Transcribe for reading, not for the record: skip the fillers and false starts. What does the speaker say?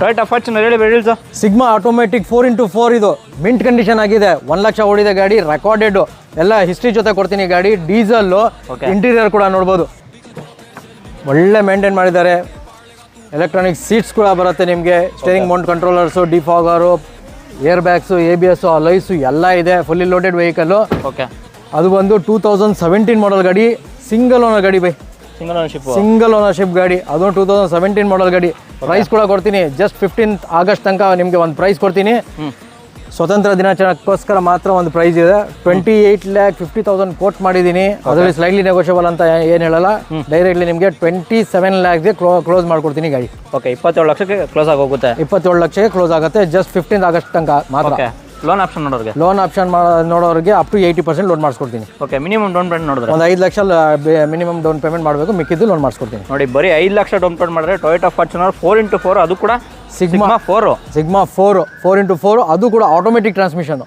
Toyota Fortuner ಹೇಳಿ ಬೇಡ sir. Sigma automatic 4x4 ಇದು ಮಿಂಟ್ ಕಂಡೀಷನ್ ಆಗಿದೆ. 1 ಲಕ್ಷ ಓಡಿದೆ ಗಾಡಿ, ರೆಕಾರ್ಡೆಡ್ ಎಲ್ಲ ಹಿಸ್ಟ್ರಿ ಜೊತೆ ಕೊಡ್ತೀನಿ ಗಾಡಿ. ಡೀಸೆಲ್ಲು, ಇಂಟೀರಿಯರ್ ಕೂಡ ನೋಡ್ಬೋದು ಒಳ್ಳೆ ಮೇಂಟೈನ್ ಮಾಡಿದ್ದಾರೆ. ಎಲೆಕ್ಟ್ರಾನಿಕ್ ಸೀಟ್ಸ್ ಕೂಡ ಬರುತ್ತೆ ನಿಮಗೆ. Steering mount controllers, defogger, air bags, ABS, alloys ಎಲ್ಲ ಇದೆ. Fully loaded vehicle. ಓಕೆ, ಅದು ಬಂದು 2017 ಮಾಡಲ್ ಗಾಡಿ, ಸಿಂಗಲ್ ಓನರ್ ಗಾಡಿ ಬೈ. ಸಿಂಗಲ್ ಓನರ್ಶಿಪ್ ಗಾಡಿ, ಅದು 2017 ಮಾಡಲ್ ಗಾಡಿ. ಪ್ರೈಸ್ ಕೂಡ ಕೊಡ್ತೀನಿ. ಜಸ್ಟ್ 15th ಆಗಸ್ಟ್ ತನಕ ನಿಮಗೆ ಒಂದು ಪ್ರೈಸ್ ಕೊಡ್ತೀನಿ. ಸ್ವತಂತ್ರ ದಿನಾಚರಣೆಗೋಸ್ಕರ ಮಾತ್ರ ಒಂದು ಪ್ರೈಸ್ ಇದೆ. 28,50,000 ಕೋಟ್ ಮಾಡಿದ್ದೀನಿ. ಅದರಲ್ಲಿ ಸ್ಲೈಟ್ಲಿ ನೆಗೋಷಿಯಬಲ್ ಅಂತ ಏನು ಹೇಳಲ್ಲ. ಡೈರೆಕ್ಟ್ಲಿ ನಿಮಗೆ 27 ಲ್ಯಾಕ್ಸ್ಗೆ ಕ್ಲೋಸ್ ಮಾಡ್ಕೊಡ್ತೀನಿ ಗಾಡಿ. ಓಕೆ, 27 ಲಕ್ಷಕ್ಕೆ ಕ್ಲೋಸ್ ಆಗಿ ಹೋಗುತ್ತೆ. 27 ಲಕ್ಷಕ್ಕೆ ಕ್ಲೋಸ್ ಆಗುತ್ತೆ. ಜಸ್ಟ್ 15th ಆಗಸ್ಟ್ ತನಕ ಮಾತ್ರ. ಲೋನ್ ಆಪ್ಷನ್ ನೋಡೋರಿಗೆ, ಲೋನ್ ಆಪ್ಷನ್ ನೋಡೋರಿಗೆ ಅಪ್ ಟು 80% ಲೋನ್ ಮಾಡಿಸ್ಕೊಡ್ತೀನಿ. ಓಕೆ, ಮಿನಿಮಮ್ ಡೌನ್ ಪೇಮೆಂಟ್ ನೋಡಿದ್ರೆ ಒಂದು 5 ಲಕ್ಷ ಮಿನಿಮಮ್ ಡೌನ್ ಪೇಮೆಂಟ್ ಮಾಡಬೇಕು, ಮಿಕ್ಕಿದ್ದು ಲೋನ್ ಮಾಡಿಸ್ಕೊಡ್ತೀನಿ. ನೋಡಿ, ಬರೀ 5 ಲಕ್ಷ ಡೌನ್ ಪೇಮೆಂಟ್ ಮಾಡಿದ್ರೆ ಟೊಯೋಟಾ ಫಾರ್ಚುನರ್ 4x4, ಅದು ಕೂಡ ಸಿಗ್ಮಾ 4 4x4, ಅದು ಕೂಡ ಆಟೋಮೆಟಿಕ್ ಟ್ರಾನ್ಸ್ಮಿಷನ್.